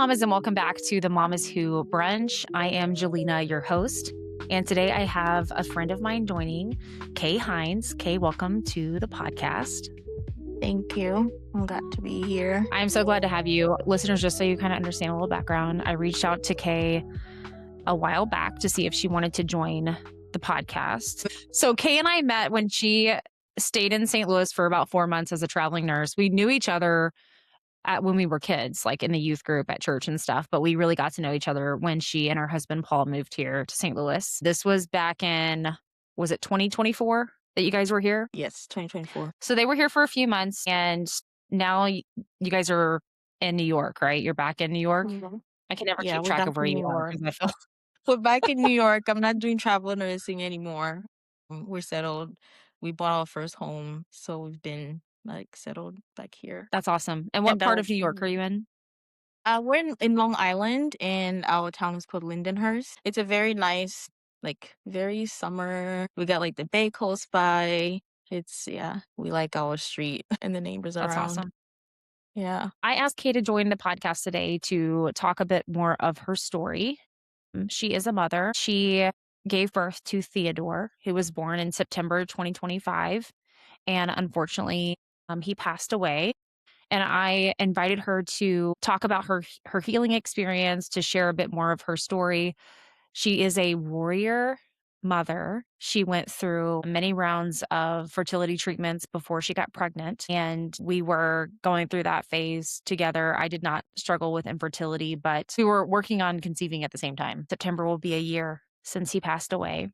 mamas, and welcome back to the Mamas Who Brunch. I am Jelena, your host, and today I have a friend of mine joining, Kay Hines. Kay, welcome to the podcast. Thank you. I'm glad to be here. I'm so glad to have you. Listeners, just so you kind of understand a little background, I reached out to Kay a while back to see if she wanted to join the podcast. So Kay and I met when she stayed in St. Louis for about 4 months as a traveling nurse. We knew each other when we were kids, like in the youth group at church and stuff, but we really got to know each other when she and her husband Paul moved here to St. Louis. This was back in, was it 2024 that you guys were here? Yes, 2024. So they were here for a few months, and now you guys are in New York, right? You're back in New York. Mm-hmm. I can never Yeah, keep we're track back of where in you New are York. 'cause I feel We're back in New York. I'm not doing travel nursing anymore. We're settled. We bought our first home, so we've been settled back here. that's awesome. And what And part of New York are you in? we're in Long Island, and our town is called Lindenhurst. It's a very nice, very summer. We got the bay close by. We like our street and the neighbors That's around. awesome. Yeah. I asked Kay to join the podcast today to talk a bit more of her story. She is a mother. She gave birth to Theodore, who was born in September 2025. And unfortunately, he passed away. And I invited her to talk about her healing experience, to share a bit more of her story. She is a warrior mother. She went through many rounds of fertility treatments before she got pregnant, and we were going through that phase together. I did not struggle with infertility, but we were working on conceiving at the same time. September will be a year since he passed away.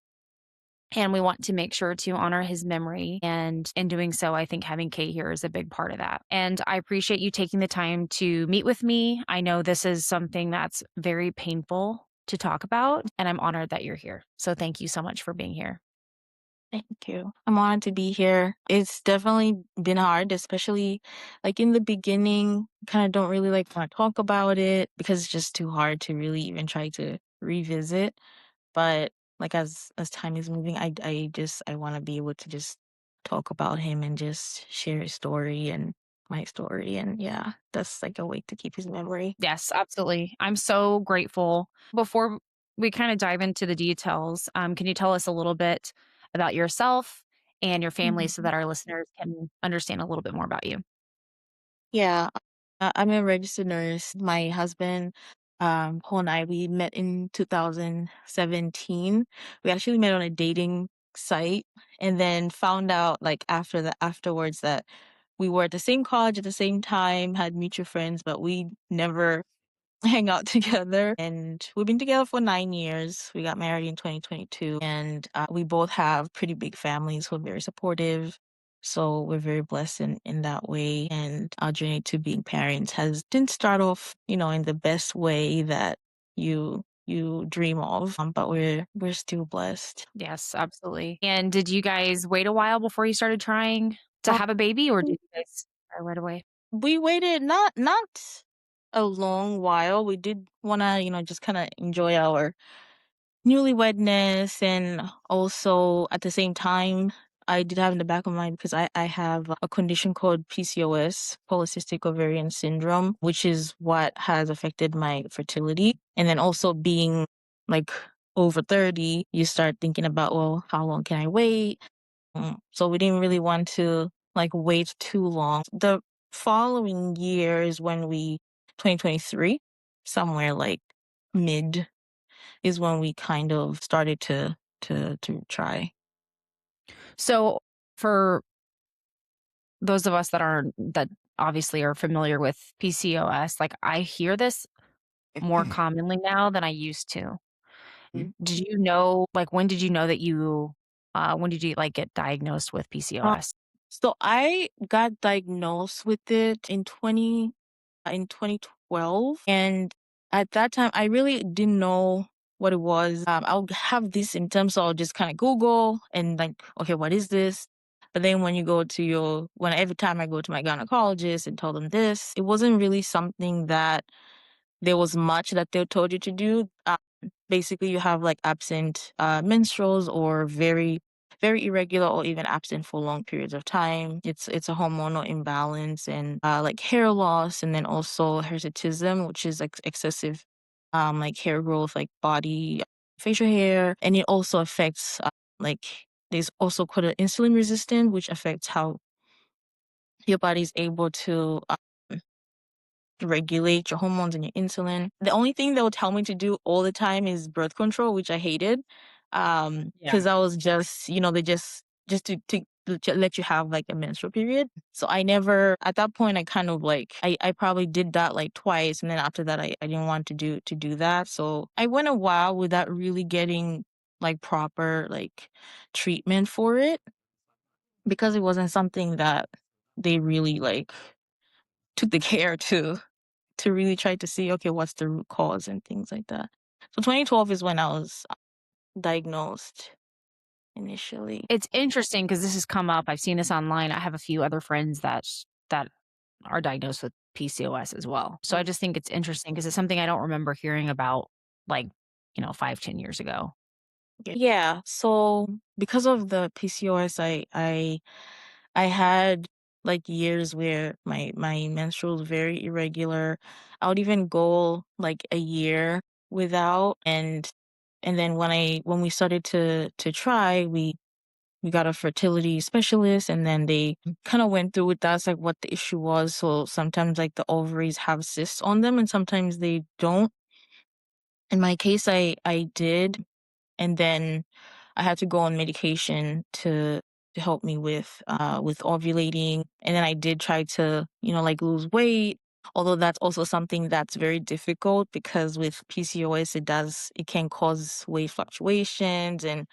And we want to make sure to honor his memory. And in doing so, I think having Kay here is a big part of that. And I appreciate you taking the time to meet with me. I know this is something that's very painful to talk about, and I'm honored that you're here. So thank you so much for being here. Thank you. I'm honored to be here. It's definitely been hard, especially in the beginning. Kind of don't really want to talk about it because it's just too hard to really even try to revisit. But as time is moving, I want to be able to just talk about him and just share his story and my story, and yeah, that's a way to keep his memory. Yes, absolutely. I'm so grateful. Before we kind of dive into the details, can you tell us a little bit about yourself and your family so Mhm. that our listeners can understand a little bit more about you? Yeah, I'm a registered nurse. My husband, Paul and I, we met in 2017. We actually met on a dating site, and then found out afterwards that we were at the same college at the same time, had mutual friends, but we never hang out together. And we've been together for 9 years. We got married in 2022, and we both have pretty big families who are very supportive. So we're very blessed in that way. And our journey to being parents didn't start off, in the best way that you dream of. But we're still blessed. Yes, absolutely. And did you guys wait a while before you started trying to have a baby, or did you guys start right away? We waited not a long while. We did wanna, just kinda enjoy our newlywedness, and also at the same time I did have in the back of my mind, because I have a condition called PCOS, polycystic ovarian syndrome, which is what has affected my fertility. And then also being like over 30, you start thinking about, well, how long can I wait? So we didn't really want to wait too long. The following year is when 2023, somewhere mid, is when we kind of started to try. So for those of us that obviously are familiar with PCOS, I hear this more commonly now than I used to. Did you know, when did you know that when did you get diagnosed with Uh, PCOS? so I got diagnosed with it in 2012, and at that time I really didn't know what it was. I'll have these symptoms, so I'll just kind of Google and okay, what is this? But then when you go to every time I go to my gynecologist and tell them this, it wasn't really something that there was much that they told you to do. Basically, you have absent menstruals, or very very irregular or even absent for long periods of time. It's a hormonal imbalance and like hair loss, and then also hirsutism, which is like excessive like hair growth, like body facial hair, and it also affects like there's also quite an insulin resistant, which affects how your body's able to regulate your hormones and your insulin. The only thing they'll tell me to do all the time is birth control, which I hated. Yeah. Because I was just, they just to let you have like a menstrual period. So I never at that point I kind of like I probably did that like twice, and then after that I didn't want to do that. So I went a while without really getting like proper like treatment for it because it wasn't something that they really like took the care to really try to see, okay, what's the root cause and things like that. So 2012 is when I was diagnosed initially. It's interesting because this has come up. I've seen this online. I have a few other friends that are diagnosed with PCOS as well. So I Mm. just think it's interesting because it's something I don't remember hearing about like, 5, 10 years ago. Yeah. So because of the PCOS, I had like years where my menstrual was very irregular. I would even go like a year without, and then when we started to try, we got a fertility specialist, and then they kind of went through with us like what the issue was. So sometimes like the ovaries have cysts on them and sometimes they don't. In my case, I did, and then I had to go on medication to help me with ovulating. And then I did try to, like lose weight. Although that's also something that's very difficult because with PCOS it can cause weight fluctuations and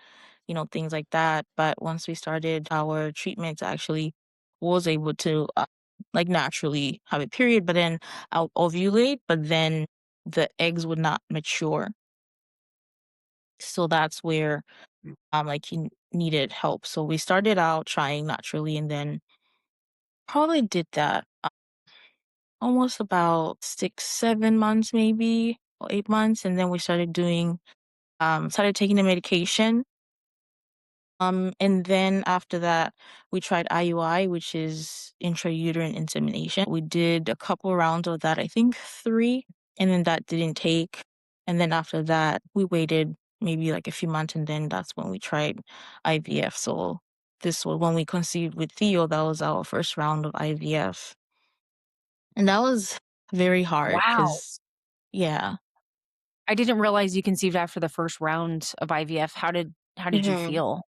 things like that. But once we started our treatments, I actually was able to like naturally have a period, but then I'll ovulate, but then the eggs would not mature. So that's where like he needed help. So we started out trying naturally, and then probably did that almost about 6, 7 months, maybe, or 8 months, and then we started taking the medication. And then after that, we tried IUI, which is intrauterine insemination. We did a couple rounds of that, I think three, and then that didn't take. And then after that, we waited maybe like a few months, and then that's when we tried IVF. So this was when we conceived with Theo. That was our first round of IVF. And that was very hard Wow. because, yeah. I didn't realize you conceived after the first round of IVF. How did you Mhm. feel?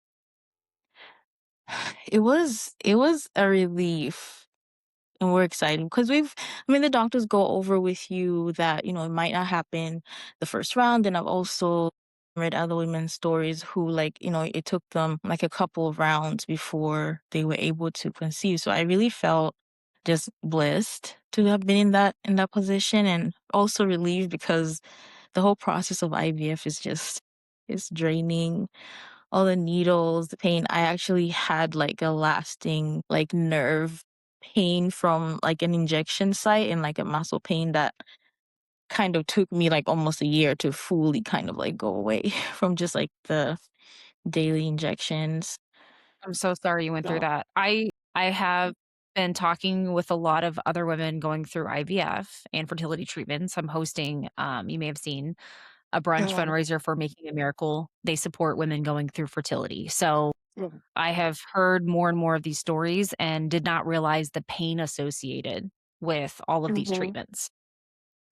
It was a relief. And we're excited because the doctors go over with you that, it might not happen the first round. And I've also read other women's stories who, like, it took them like a couple of rounds before they were able to conceive. So I really felt just blessed to have been in that position, and also relieved because the whole process of IVF is just it's draining, all the needles, the pain. I actually had like a lasting like nerve pain from like an injection site, and like a muscle pain that kind of took me like almost a year to fully kind of like go away from just like the daily injections. I'm so sorry you went through So, that. I have been talking with a lot of other women going through IVF and fertility treatments. I'm hosting, you may have seen a brunch mhm, fundraiser for Making a Miracle. They support women going through fertility. So mhm, I have heard more and more of these stories and did not realize the pain associated with all of these mhm, treatments.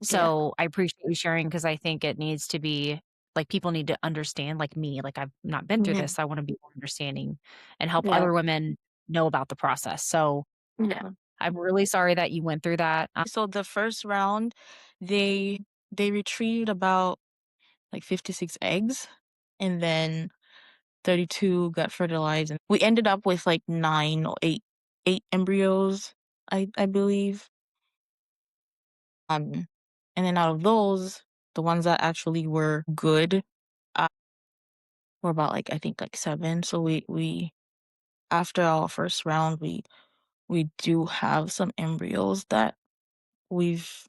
yeah, So I appreciate you sharing because I think it needs to be like people need to understand, like me, like I've not been through mhm, this. I want to be more understanding and help yeah, other women know about the process. So yeah. I'm really sorry that you went through that. So the first round, they they retrieved about like 56 eggs, and then 32 got fertilized, and we ended up with like 9 or 8 embryos, I believe. Um, and then out of those, the ones that actually were good uh, were about like I think like seven. So we after our first round, we do have some embryos we've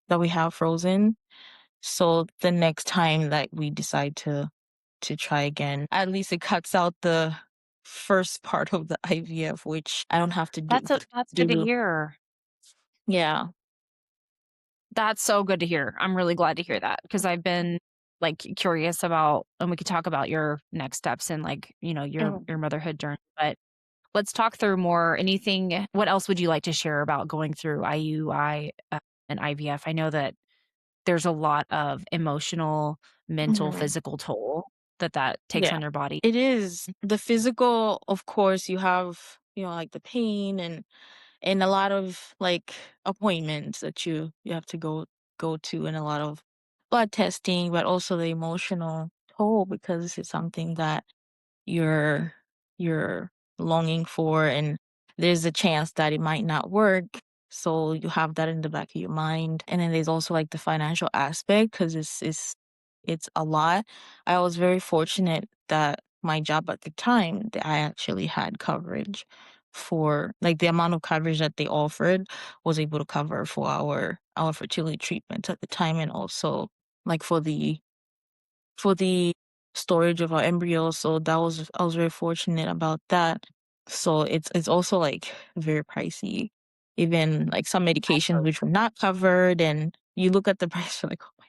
that we have frozen. So the next time that we decide to try again, at least it cuts out first part of the IVF, which I don't have to That's good to do. hear. Yeah. That's so good to hear. I'm really glad to hear that because I've been, like, curious about and we could talk about your next steps and, like, Mhm. your motherhood journey, but let's talk through more anything what else would you like to share about going through IUI, and IVF? I know that there's a lot of emotional, mental, Mhm. physical toll that takes Yeah. on your body. It is. The physical, of course, you have, like the pain and a lot of like appointments that you have to go to and a lot of blood testing, but also the emotional toll because it's something that you're you're longing for and there's a chance that it might not work, so you have that in the back of your mind. And then there's also like the financial aspect because it's a lot. I was very fortunate that my job at the time that I actually had coverage for like the amount of coverage that they offered was able to cover for our fertility treatments at the time and also like for the storage of our embryos, so that was I was very fortunate about that. So it's also, like, very pricey. Even, like, some medications Absolutely. which were not covered, and you look at the price, you're like, "Oh my."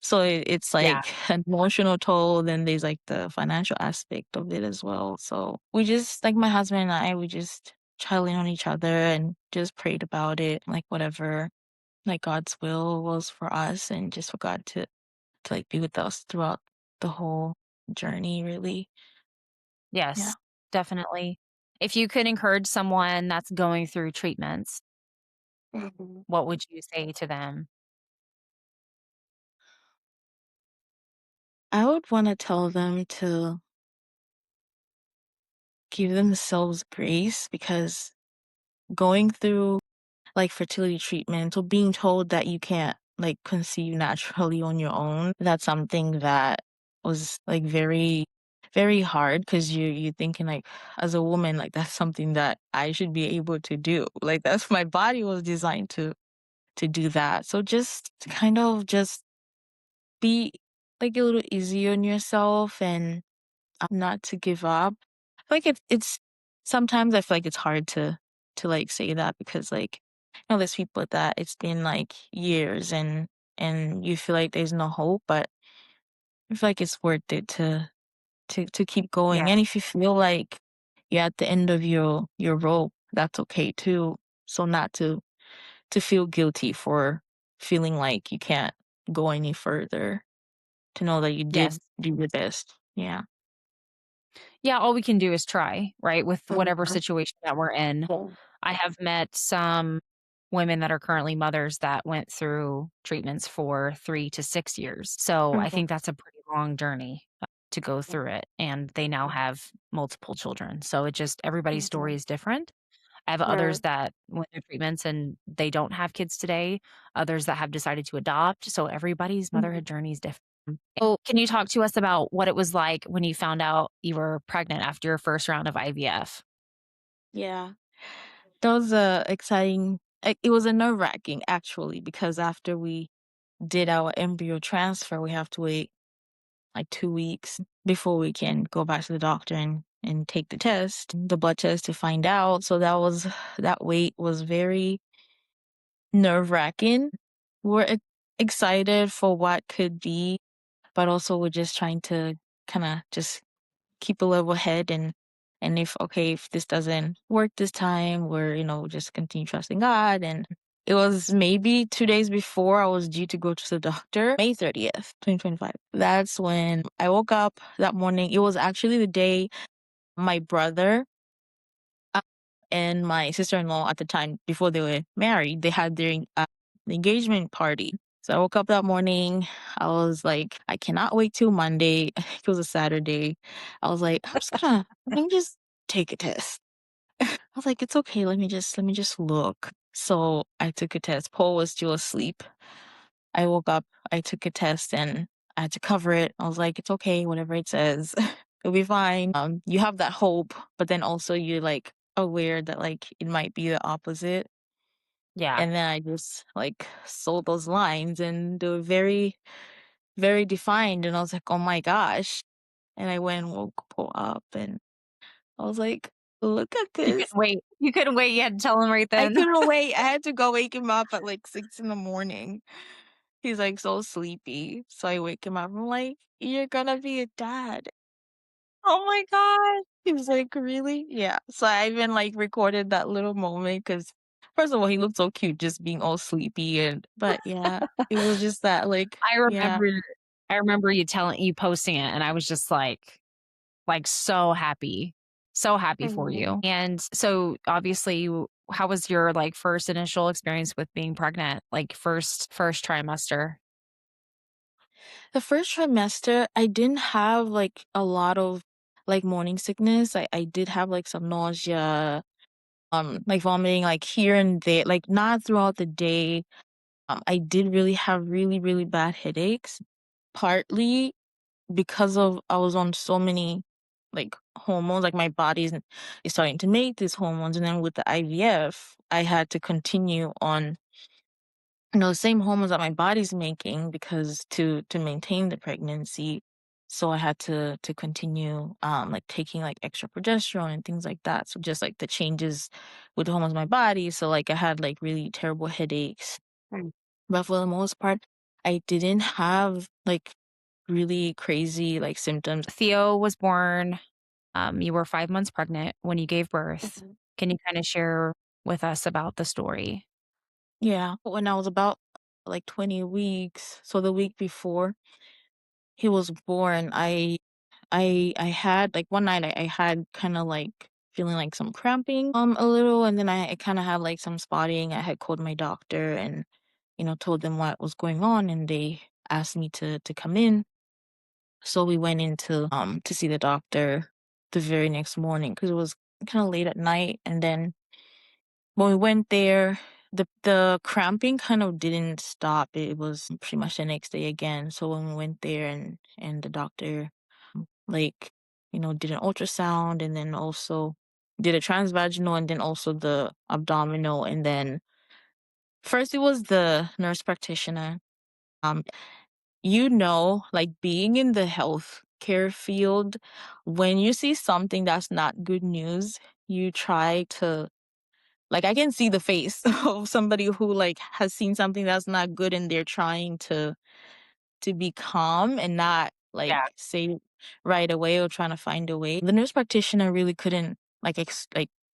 So it's, Yeah. like, an emotional toll, then there's, like, the financial aspect of it as well. So we just like, my husband and I, we just chill in on each other and just prayed about it, like, whatever, like, God's will was for us and just for God to like be with us throughout the whole journey, really. Yeah. Yes, definitely. If you could encourage someone that's going through treatments, Mhm. what would you say to them? I would want to tell them to give themselves grace because going through like fertility treatment or being told that you can't like conceive naturally on your own, that's something that was like very hard because you're thinking like as a woman like that's something that I should be able to do, like that's my body was designed to do that. So just to kind of just be like a little easy on yourself and not to give up. I feel like it's sometimes I feel like it's hard to like say that because like there's people that it's been like years and you feel like there's no hope, but I feel like it's worth it to keep going. And Yes, if you feel like you're at the end of your rope, that's okay too. So not to feel guilty for feeling like you can't go any further, to know that you yes. did do your best. Yeah. Yeah, all we can do is try, right? With whatever Mhm. situation that we're in. Yeah. I have met some women that are currently mothers that went through treatments for 3 to 6 years. So, I Mhm. think that's a pretty long journey, to go through it, and they now have multiple children. So, it just everybody's story Mhm. is different. I have Right. others that went through treatments and they don't have kids today, others that have decided to adopt, so everybody's Mhm. motherhood journey is different. So, can you talk to us about what it was like when you found out you were pregnant after your first round of IVF? Yeah. That was exciting. It was a nerve-wracking actually because after we did our embryo transfer, we have to wait like 2 weeks before we can go back to the doctor and take the blood test to find out. So that wait was very nerve-wracking. We're excited for what could be, but also we're just trying to kind of just keep a level head and if okay, if this doesn't work this time, we're just continue trusting God. And it was maybe 2 days before I was due to go to the doctor, May 30th, 2025. That's when I woke up that morning. It was actually the day my brother uh, and my sister-in-law at the time before they were married, they had their engagement party. So I woke up that morning. I was like, I cannot wait till Monday. I think it was a Saturday. I was like, let me just take a test. I was like, it's okay. Let me just look. So I took a test. Paul was still asleep. I woke up, I took a test and I had to cover it. I was like, it's okay, whatever it says. It'll be fine. You have that hope, but then also you're like aware that like it might be the opposite. Yeah. And then I just like saw those lines and they were very, very defined. And I was like, oh my gosh. And I went and woke Paul up and I was like, "Look at You this." couldn't wait. You couldn't wait, you had to tell him right I then. couldn't wait. I had to go wake him up at, like, 6 in the morning. He's, like, so sleepy. So I wake him up. I'm like, "You're gonna be a dad." Oh my god. He was like, "Really?" Yeah. So I even, like, recorded that little moment because first of all, he looked so cute just being all sleepy but yeah, it was just that, like I yeah. remember I remember you posting it, and I was just like, so happy for Mhm. you. And so, obviously, how was your, like, first initial experience with being pregnant? Like, first trimester? The first trimester, I didn't have, like, a lot of, like, morning sickness. I did have, like, some nausea, like, vomiting, like, here and there, like, not throughout the day. I did really have really, really bad headaches, partly because of I was on so many, like, hormones, like, my is starting to make these hormones, and then with the IVF, I had to continue on, the same hormones that my body's making because to maintain the pregnancy. So I had to continue, like, taking, like, extra progesterone and things like that, so just, like, the changes with the hormones in my body, so, like, I had, like, really terrible headaches. But for the most part, I didn't have, like, really crazy, like, symptoms. Theo was born, you were 5 months pregnant when you gave birth. Mhm. Can you kinda share with us about the story? Yeah, when I was about, like, 20 weeks, so the week before he was born, I had like, one night I had kinda, like, feeling like some cramping, a little, and then I kinda had, like, some spotting. I had called my doctor and, told them what was going on, and they asked me to come in. So we went into, to see the doctor the very next morning because it was kinda late at night, and then when we went there, the cramping kind of didn't stop. It was pretty much the next day again. So when we went there and the doctor, like, did an ultrasound and then also did a transvaginal and then also the abdominal, and then first it was the nurse practitioner. Um, like, being in the healthcare field, when you see something that's not good news, you try to like, I can see the face of somebody who, like, has seen something that's not good, and they're trying to be calm and not, like, Yeah. say right away or trying to find a way. The nurse practitioner really couldn't, like,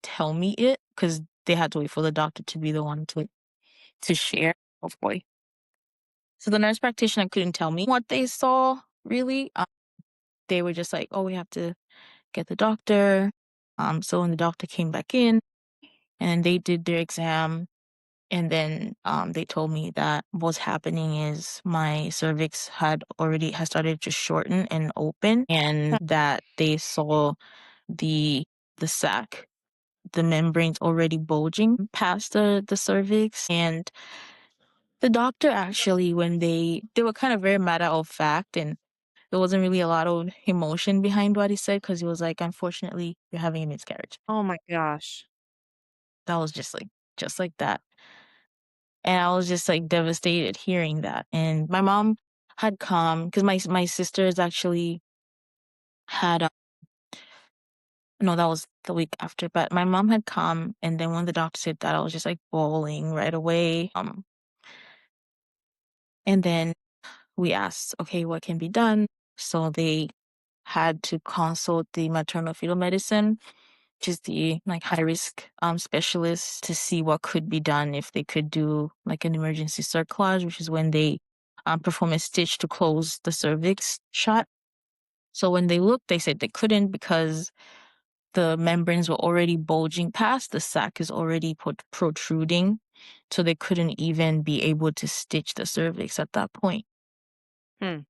tell me it because they had to wait for the doctor to be the one to share. Oh, boy. So the nurse practitioner couldn't tell me what they saw, really. They were just like, "Oh, we have to get the doctor." So when the doctor came back in and they did their exam, and then, they told me that what's happening is my cervix has started to shorten and open, and that they saw the sac, the membranes already bulging past the cervix. And the doctor actually, when they were kind of very matter of fact, and there wasn't really a lot of emotion behind what he said because he was like, "Unfortunately, you're having a miscarriage." Oh my gosh. That was just like that. And I was just, like, devastated hearing that. And my mom had come because my sisters actually had, no, that was the week after, but my mom had come, and then when the doctor said that, I was just, like, bawling right away. And then we asked, "Okay, what can be done?" So they had to consult the maternal fetal medicine, which is the, like, high risk, specialist, to see what could be done, if they could do, like, an emergency cerclage, which is when they, perform a stitch to close the cervix shut. So when they looked, they said they couldn't because the membranes were already bulging past, the sac is already protruding, so they couldn't even be able to stitch the cervix at that point. Hmm.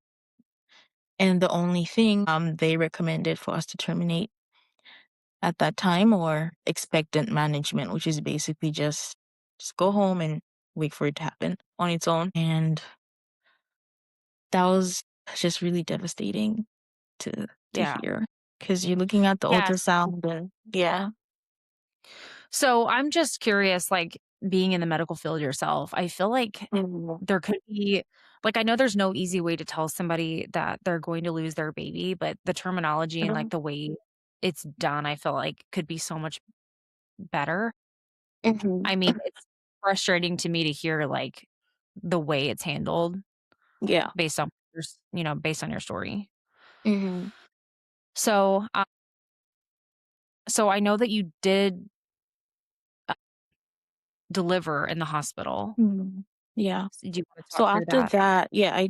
And the only thing, they recommended for us to terminate at that time, or expectant management, which is basically just go home and wait for it to happen on its own. And that was just really devastating to Yeah. hear because you're looking at the Yes. ultrasound and yeah. So, I'm just curious, like, being in the medical field yourself, I feel like Mhm. there could be like, I know there's no easy way to tell somebody that they're going to lose their baby, but the terminology and, like, Mhm. the way it's done, I feel like could be so much better. Mhm. I mean, it's frustrating to me to hear, like, the way it's handled Yeah. based on based on your story. Mhm. So, so I know that you did, uh, deliver in the hospital. Mhm. Yeah. Do you wanna So talk through after that? that, yeah, I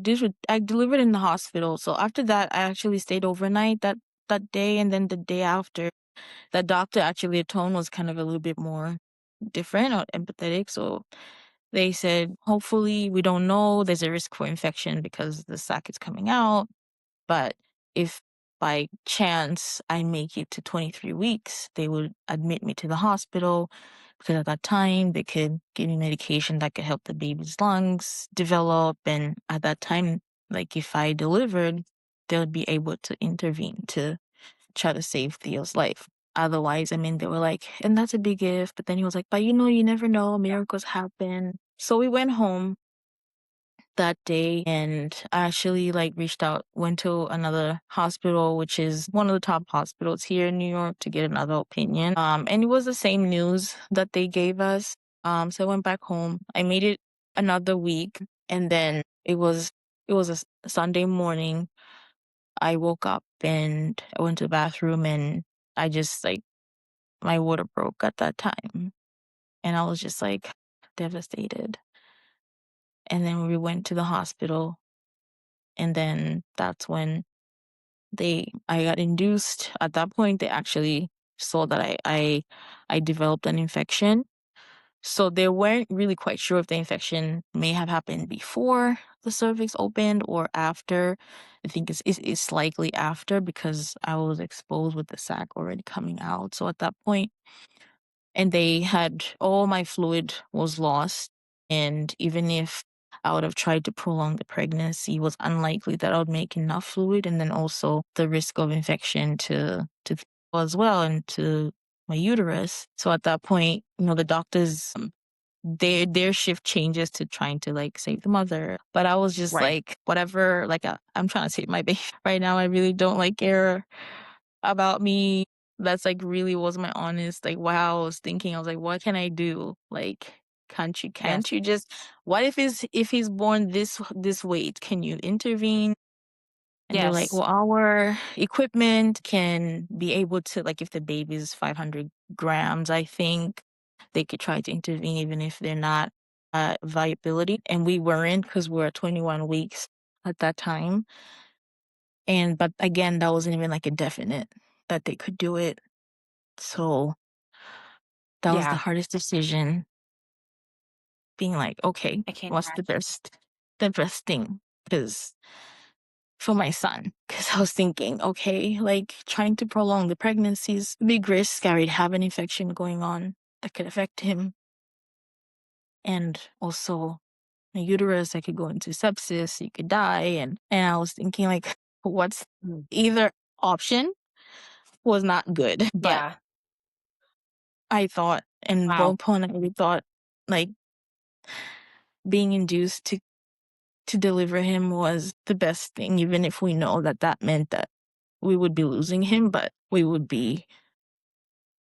delivered in the hospital. So after that, I actually stayed overnight that day, and then the day after, the doctor actually, the tone was kind of a little bit more different or empathetic. So they said, hopefully, we don't know. There's a risk for infection because the sac is coming out. But if by chance I make it to 23 weeks, they would admit me to the hospital because at that time they could give me medication that could help the baby's lungs develop. And at that time, like if I delivered, they would be able to intervene to try to save Theo's life. Otherwise, I mean, they were like, and that's a big if. But then he was like, but you never know. Miracles happen. So we went home that day, and I actually like reached out, went to another hospital, which is one of the top hospitals here in New York, to get another opinion. And it was the same news that they gave us. So I went back home. I made it another week, and then it was a Sunday morning. I woke up and I went to the bathroom, and I just like my water broke at that time, and I was just like devastated. And then we went to the hospital, and then that's when I got induced. At that point, they actually saw that I developed an infection. So they weren't really quite sure if the infection may have happened before the cervix opened or after. I think it's likely after because I was exposed with the sac already coming out. So at that point, and they had all my fluid was lost. And even if I would have tried to prolong the pregnancy, it was unlikely that I would make enough fluid. And then also the risk of infection to as well, and to my uterus. So at that point, the doctors, their shift changes to trying to like save the mother. But I was just Right. like, whatever, like I'm trying to save my baby right now. I really don't like care about me. That's like really was my honest, like, wow, I was thinking, I was like, what can I do? Like, can't Yes. you just, what if he's born this weight? Can you intervene? And they're like, Yes. well, our equipment can be able to, like, if the baby is 500 grams, I think they could try to intervene even if they're not viability. And we weren't because we were 21 weeks at that time. But again, that wasn't even like a definite that they could do it. So that was the Yeah. hardest decision, being like, okay, I can't what's imagine. the best thing? Because for my son, because I was thinking, okay, like trying to prolong the pregnancy is a big risk. I already have an infection going on that could affect him. And also my uterus, I could go into sepsis, he could die. And I was thinking like, what's Mm. either option was not good. But Yeah. I thought, and Wow. both Paul and I, we thought like being induced to deliver him was the best thing, even if we know that that meant that we would be losing him, but we would be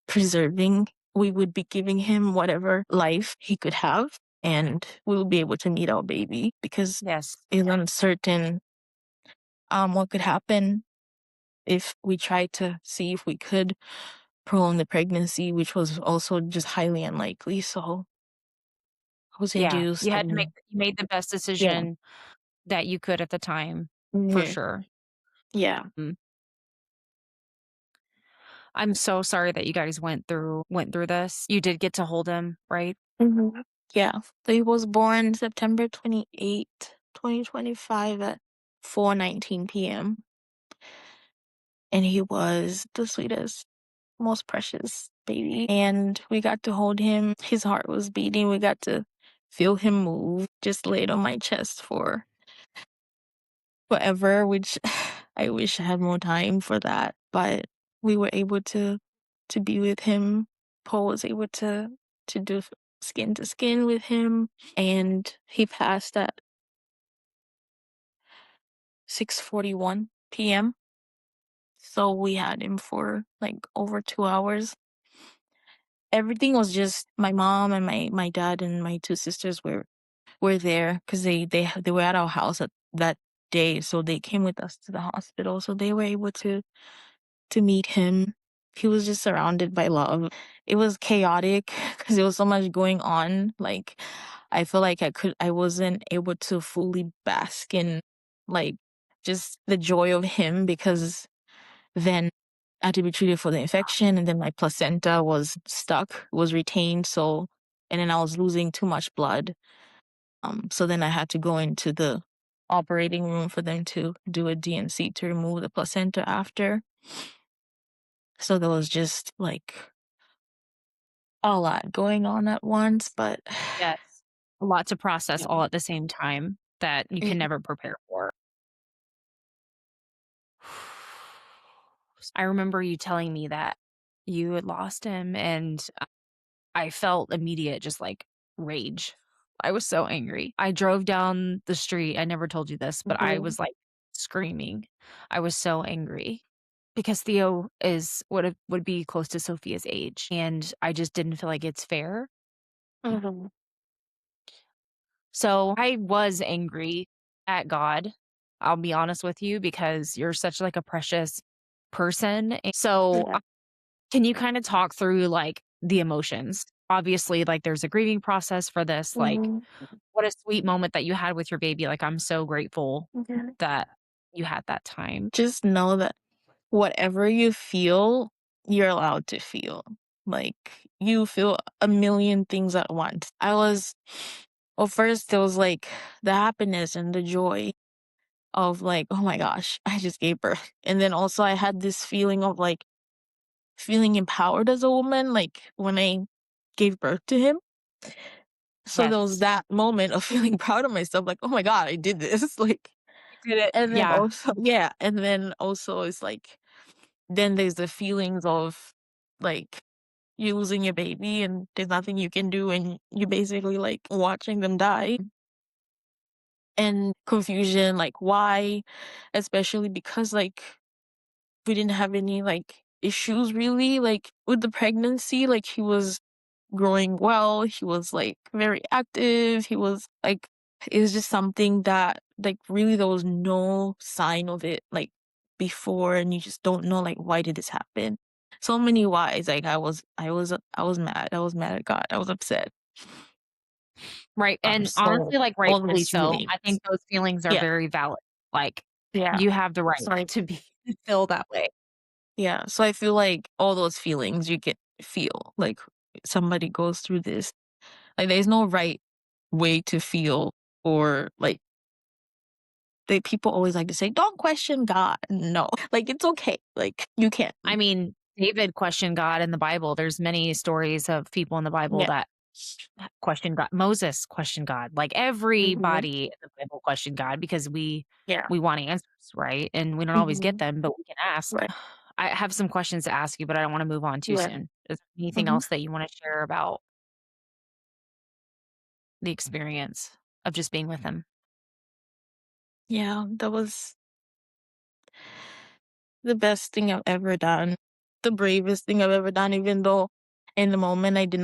preserving, we would be giving him whatever life he could have, and we will be able to meet our baby because Yes. it's uncertain what could happen if we tried to see if we could prolong the pregnancy, which was also just highly unlikely. So I was Yeah. induced, and You made the best yeah. decision that you could at the time, for Mhm. sure. Yeah. Mm. I'm so sorry that you guys went through this. You did get to hold him, right? Mhm. Yeah. So he was born September 28th, 2025 at 4:19 p.m. And he was the sweetest, most precious baby. And we got to hold him. His heart was beating. We got to feel him move, just laid on my chest for forever, which I wish I had more time for that. But we were able to be with him. Paul was able to do skin to skin with him, and he passed at 6:41 p.m. So we had him for like over 2 hours. Everything was just my mom and my dad and my two sisters were there because they were at our house at that day, so they came with us to the hospital. So they were able to meet him. He was just surrounded by love. It was chaotic because there was so much going on. Like, I feel like I wasn't able to fully bask in, like, just the joy of him because then I had to be treated for the infection, and then my placenta was stuck, was retained, so and then I was losing too much blood. So then I had to go into the operating room for them to do a DNC to remove the placenta after. So there was just like a lot going on at once, but Yes. A lot to process yeah. all at the same time that you can Mhm. never prepare for. I remember you telling me that you had lost him, and I felt immediate just like rage. I was so angry. I drove down the street. I never told you this, but I Mhm. was like screaming. I was so angry because Theo would be close to Sophia's age, and I just didn't feel like it's fair. Mhm. So I was angry at God. I'll be honest with you because you're such like a precious person. Yeah. Can you kind of talk through like the emotions? Obviously, like there's a grieving process for this. Like, Mhm. what a sweet moment that you had with your baby. Like, I'm so grateful Yeah. that you had that time. Just know that whatever you feel, you're allowed to feel. Like, you feel a million things at once. Well, first, there was like the happiness and the joy of like, oh my gosh, I just gave birth. And then also, I had this feeling of like feeling empowered as a woman, like when I gave birth to him. So there was Yes. that moment of feeling proud of myself, like, oh my God, I did this. Like, You did it. and then Yeah. also, yeah. And then also, it's like, then there's the feelings of like you losing your baby and there's nothing you can do and you basically like watching them die and confusion, like why, especially because like we didn't have any like issues really like with the pregnancy. Like he was growing well, he was like very active, he was like it was just something that like really there was no sign of it like before, and you just don't know like why did this happen. So many whys. Like I was mad. I was mad at God. I was upset. Right. And So honestly, like all rightfully those so. I feelings. think those feelings are Yeah. very valid. Like, Yeah. you have the right So I to be feel that way. yeah. So I feel like all those feelings you get feel like somebody goes through this. Like there's no right way to feel, or like they people always like to say, "Don't question God." No. Like it's okay. Like you can. I mean, David questioned God in the Bible. There's many stories of people in the Bible Yeah. that questioned God. Moses questioned God. Like Mhm. everybody in the Bible questioned God because Yeah. we want answers, right? And we don't always get Mhm. them, but we can ask. Right. I have some questions to ask you, but I don't want to move on too Yeah. soon. Is there anything Mhm. else that you want to share about the experience of just being with him? Yeah, that was the best thing I've ever done. The bravest thing I've ever done, even though in the moment I did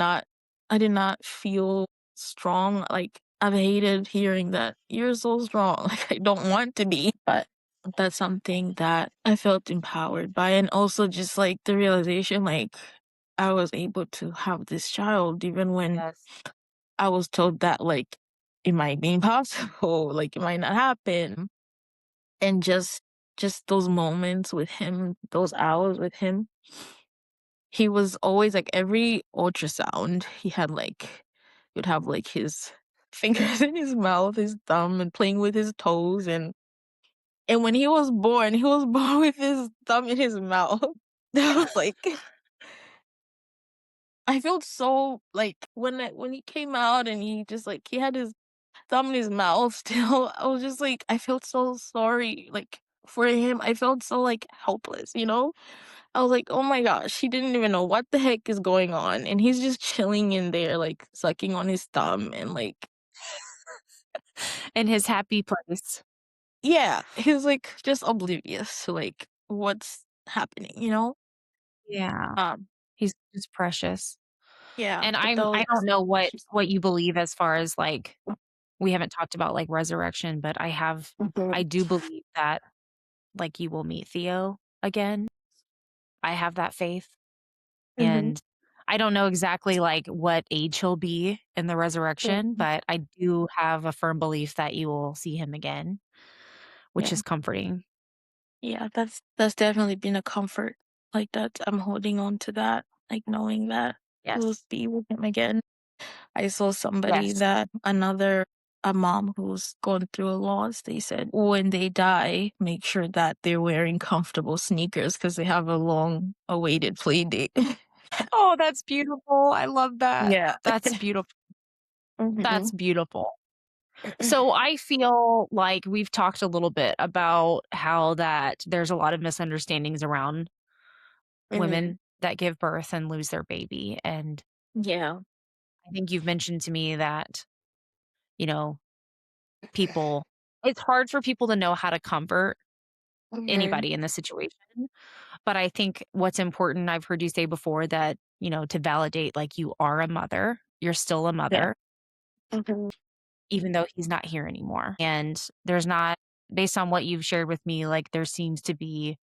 not feel strong. Like I've hated hearing that you're so strong. Like I don't want to be, but that's something that I felt empowered by. And also just like the realization like I was able to have this child even when Yes. I was told that like it might be impossible, like it might not happen. And just those moments with him, those hours with him, he was always like every ultrasound, he would have like his fingers in his mouth, his thumb, and playing with his toes. And when he was born with his thumb in his mouth. That was like I felt so like when he came out and he just like he had his thumb in his mouth still. I was just like I felt so sorry like for him. I felt so like helpless, you know? I was like, "Oh my gosh, he didn't even know what the heck is going on, and he's just chilling in there, like, sucking on his thumb," and, like In his happy place. yeah, he was, like, just oblivious to, like, what's happening, you know? Yeah. Um, He's just precious. yeah, And but I don't those know what you believe as far as, like, we haven't talked about, like, resurrection, but Mhm, I do believe that, like, you will meet Theo again. I have that faith, mhm, and I don't know exactly, like, what age he'll be in the resurrection, mhm, but I do have a firm belief that you will see him again, which yeah, is comforting. yeah, that's definitely been a comfort, like, that I'm holding on to that, like, knowing that we'll Yes. be with him again. I saw somebody Yes. that another a mom who's going through a loss, they said when they die, make sure that they're wearing comfortable sneakers because they have a long awaited play date. Oh, that's beautiful. I love that. Yeah. That's beautiful. That's Mhm. beautiful. So I feel like we've talked a little bit about how that there's a lot of misunderstandings around Mhm. women that give birth and lose their baby. And Yeah. I think you've mentioned to me that, you know, people, it's hard for people to know how to comfort Mhm. anybody in this situation. But I think what's important, I've heard you say before that, to validate like you are a mother, you're still a Yeah. mother, Mhm. even though he's not here anymore. And there's not, based on what you've shared with me, like there seems to be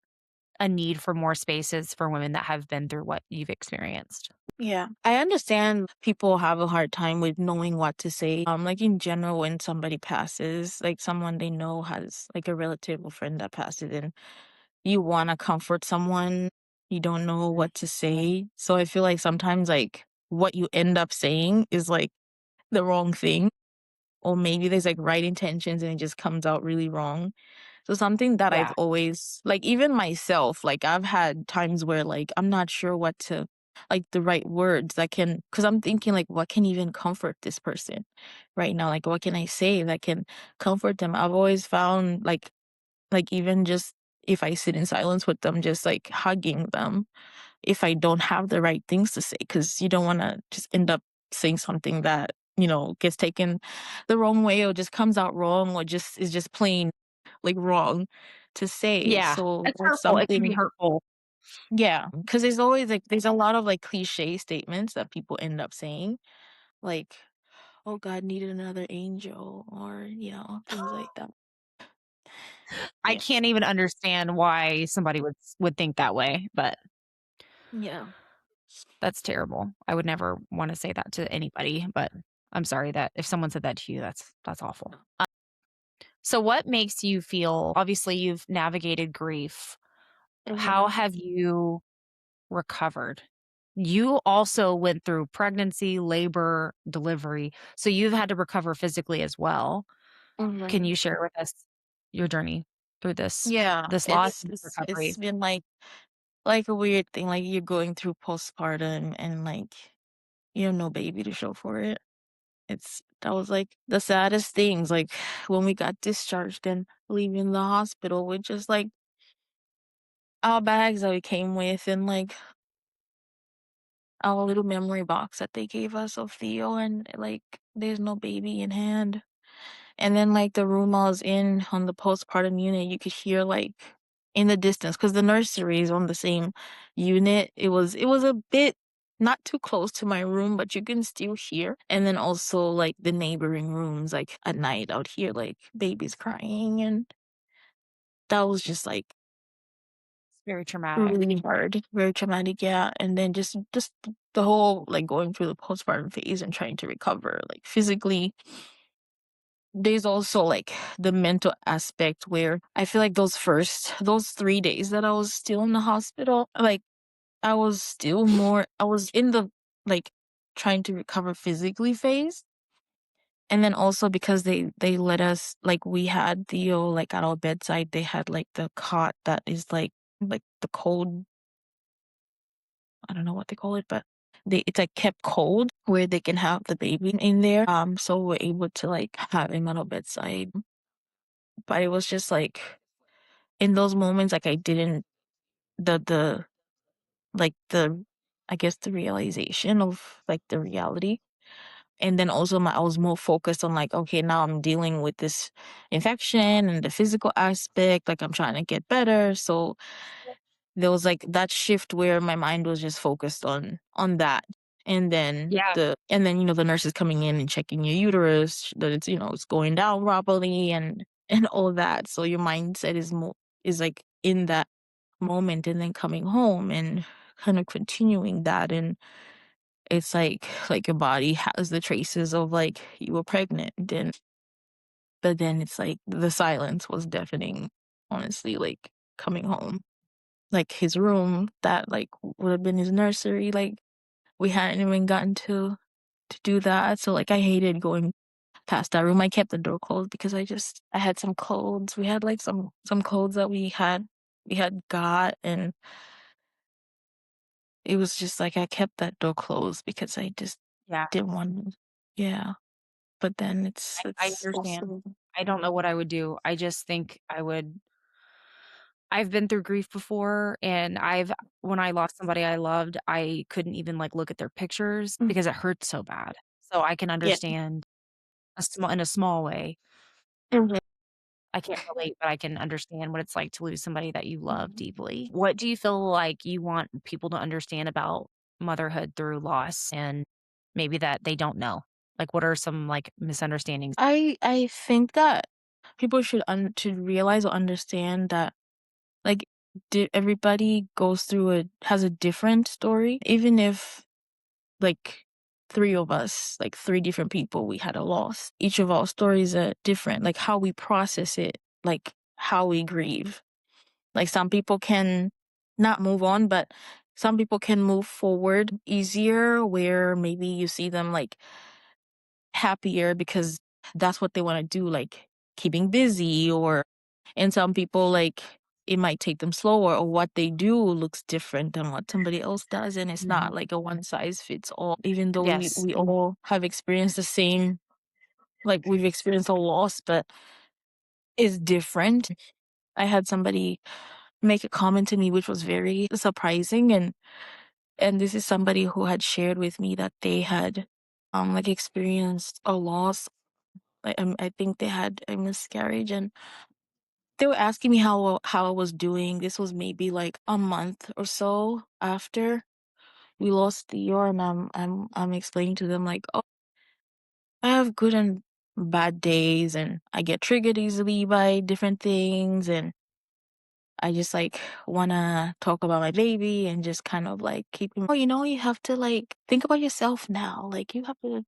a need for more spaces for women that have been through what you've experienced. Yeah. I understand people have a hard time with knowing what to say. Like in general, when somebody passes, like someone they know has like a relative or friend that passes and you wanna comfort someone, you don't know Mhm. what to say. So I feel like sometimes, like, what you end up saying is, like, the wrong thing, or maybe there's, like, right intentions and it just comes out really wrong. So something that I've Yeah. always like, even myself, like, I've had times where, like, I'm not sure what to like, the right words that can, because 'cause I'm thinking, like, what can even comfort this person right now? Like, what can I say that can comfort them? I've always found, like, even just if I sit in silence with them, just, like, hugging them, if I don't have the right things to say, because you don't wanna just end up saying something that, gets taken the wrong way or just comes out wrong or just is just plain, like, wrong to say. Yeah. So It's that's hurtful. It can be something. hurtful. Yeah, because there's always, like there's a lot of, like, cliche statements that people end up saying, like, "Oh, God needed another angel," or, things like that. I Yeah. can't even understand why somebody would think that way, but Yeah. that's terrible. I would never wanna say that to anybody, but I'm sorry that if someone said that to you, that's awful. So what makes you feel, obviously you've navigated grief. How Mhm. have you recovered? You also went through pregnancy, labor, delivery, so you've had to recover physically as well. Can Mhm. you share with us your journey through this Yeah, this loss it's and this it's recovery? it's been like a weird thing, like you're going through postpartum and like you have no baby to show for it. That was like the saddest things, like when we got discharged and leaving the hospital with just like our bags that we came with and like our little memory box that they gave us of Theo and like there's no baby in hand. And then, like, the room I was in on the postpartum unit, you could hear, like, in the distance, because the nursery is on the same unit. It was a bit not too close to my room, but you can still hear. And then also, like, the neighboring rooms, like, at night, I would hear, like, babies crying, and that was just, like, It's very traumatic. really hard, very traumatic, yeah. And then just the whole, like, going through the postpartum phase and trying to recover, like, physically. There's also, like, the mental aspect where I feel like those 3 days that I was still in the hospital, like, I was in the, like, trying to recover physically phase, and then also because they let us like, we had Theo, like, at our bedside, they had, like, the cot that is, like, the cold I don't know what they call it, but it's, like, kept cold where they can have the baby in there, so we're able to, like, have him at our bedside, but it was just, like in those moments, like, I didn't the like, the I guess, the realization of, like, the reality, and then also I was more focused on, like, "Okay, now I'm dealing with this infection and the physical aspect, like, I'm trying to get better," so there was like that shift where my mind was just focused on that. And then Yeah. the nurse is coming in and checking your uterus that it's, it's going down properly and all that. So your mindset is like in that moment, and then coming home and kind of continuing that. And it's like your body has the traces of like you were pregnant. And but then it's like the silence was deafening, honestly, like coming home. Like his room that like would have been his nursery, like we hadn't even gotten to do that. So like I hated going past that room. I kept the door closed because I had some clothes. We had like some clothes that we had got, and it was just like I kept that door closed because I just Yeah. didn't want. Yeah. But then I it's understand. also. I don't know what I would do. I just think I've been through grief before, and when I lost somebody I loved, I couldn't even, like, look at their pictures Mm. because it hurt so bad. So I can Yeah. understand in a small way. Mhm. I can't relate, but I can understand what it's like to lose somebody that you love deeply. What do you feel like you want people to understand about motherhood through loss and maybe that they don't know? Like, what are some, like, misunderstandings? I think that people should realize or understand that like everybody goes through has a different story. Even if like three of us, like three different people, we had a loss. Each of our stories are different. Like how we process it, like how we grieve. Like some people can not move on, but some people can move forward easier where maybe you see them like happier because that's what they want to do, like keeping busy. Or and some people like it might take them slower, or what they do looks different than what somebody else does, and it's not Mhm. like a one size fits all. Even though we Yes. we all have experienced the same, like we've experienced a loss, but it's different. I had somebody make a comment to me which was very surprising, and this is somebody who had shared with me that they had like experienced a loss. I think they had a miscarriage, and they were asking me how I was doing. This was maybe like a month or so after we lost Theo, and I'm explaining to them like, oh, I have good and bad days, and I get triggered easily by different things, and I just like wanna talk about my baby and just kind of like keep him. Oh, you have to like think about yourself now. Like you have to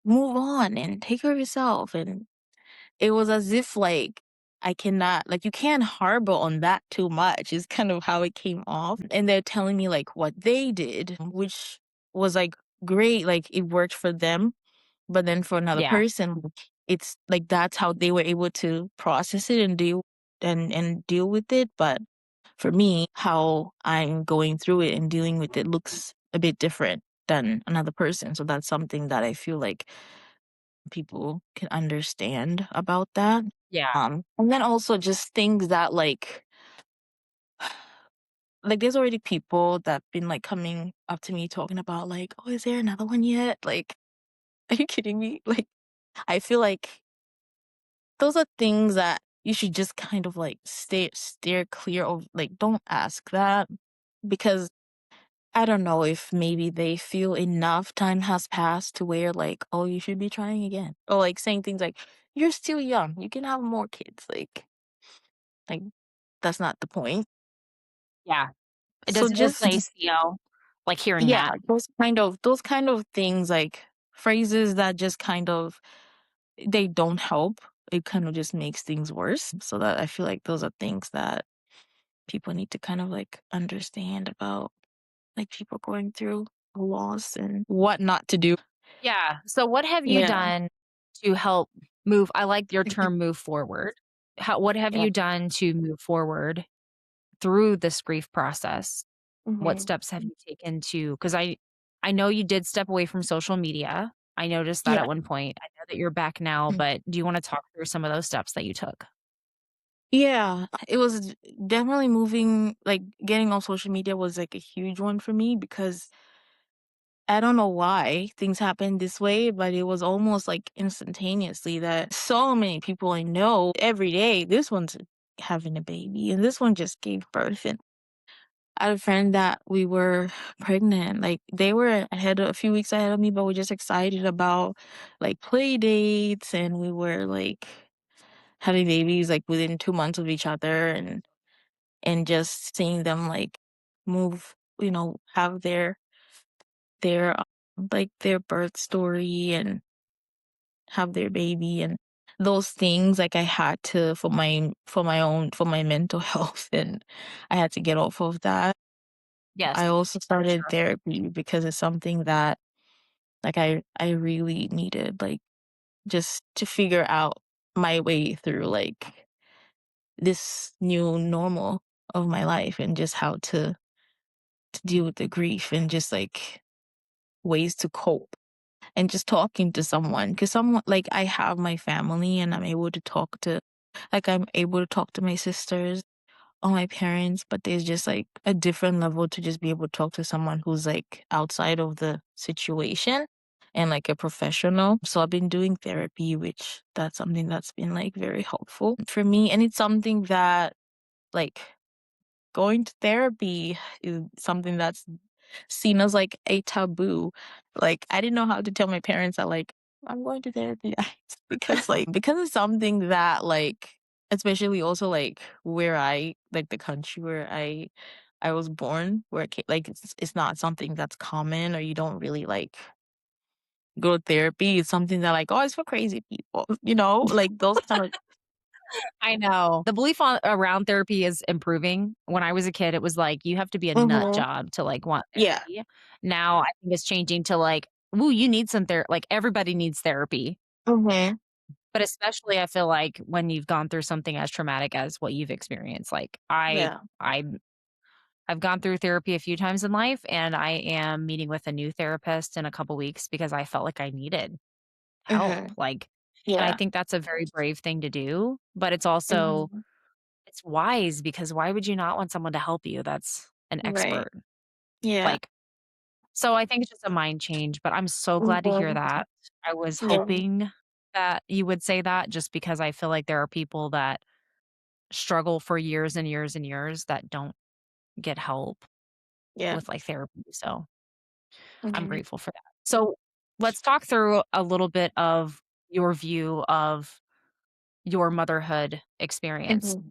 move on and take care of yourself. And it was as if like I cannot, like you can't harbor on that too much is kind of how it came off. And they're telling me like what they did, which was like great, like it worked for them. But then for another Yeah. person, it's like that's how they were able to process it and deal with it. But for me, how I'm going through it and dealing with it looks a bit different than another person. So that's something that I feel like people can understand about that. Yeah. And then also just things that like there's already people that been like coming up to me talking about like, oh, is there another one yet? Like, are you kidding me? Like, I feel like those are things that you should just kind of like steer clear of. Like, don't ask that because I don't know if maybe they feel enough time has passed to where like, oh, you should be trying again. Or like saying things like, you're still young, you can have more kids. Like that's not the point. Yeah. So Does it just displace Theo, like, hearing yeah, that? those kind of things, like phrases that just kind of they don't help. It kind of just makes things worse. So that I feel like those are things that people need to kind of like understand about like people going through a loss and what not to do. Yeah. So what have you Yeah. done to help move I like your term "move forward." What have Yeah. you done to move forward through this grief process? What Mhm. steps have you taken to? Because I know you did step away from social media. I noticed that Yeah. at one point. I know that you're back now, Mm. but do you wanna talk through some of those steps that you took? Yeah, it was definitely moving, like getting on social media was like a huge one for me because I don't know why things happened this way, but it was almost like instantaneously that so many people I know every day, this one's having a baby, and this one just gave birth. And I had a friend that we were pregnant. Like they were ahead a few weeks ahead of me, but we're just excited about like play dates, and we were like having babies like within 2 months of each other, and just seeing them like move, have their like their birth story and have their baby and those things. Like I had to for my mental health, and I had to get off of that. Yes, I also for started sure. therapy because it's something that like I really needed, like just to figure out my way through like this new normal of my life, and just how to deal with the grief, and just like ways to cope, and just talking to someone, because someone like I have my family, and I'm able to talk to my sisters or my parents, but there's just like a different level to just be able to talk to someone who's like outside of the situation, and like a professional. So I've been doing therapy, which that's something that's been like very helpful for me. And it's something that like going to therapy is something that's seen as like a taboo. Like I didn't know how to tell my parents that like I'm going to therapy because it's something that like, especially also like where I like the country where I was born, where like it's not something that's common, or you don't really like go to therapy. It's something that like, oh, it's for crazy people, like those kind of. I know. The belief around therapy is improving. When I was a kid, it was like, you have to be a nut Mhm. job to like want Yeah. therapy. Now I think it's changing to like, ooh, you need some therapy. Like everybody needs therapy. Mhm. But especially I feel like when you've gone through something as traumatic as what you've experienced. Like Yeah. I've gone through therapy a few times in life, and I am meeting with a new therapist in a couple weeks because I felt like I needed help. Mhm. Like, and I Yeah. think that's a very brave thing to do, but it's also Mhm. it's wise because why would you not want someone to help you that's an Right. expert? Yeah. Like, so I think it's just a mind change, but I'm so glad to hear Mhm. that. I was Yeah. hoping that you would say that just because I feel like there are people that struggle for years and years and years that don't get help Yeah. with like therapy. So I'm Mhm. grateful for that. So let's talk through a little bit of your view of your motherhood experience. Mhm.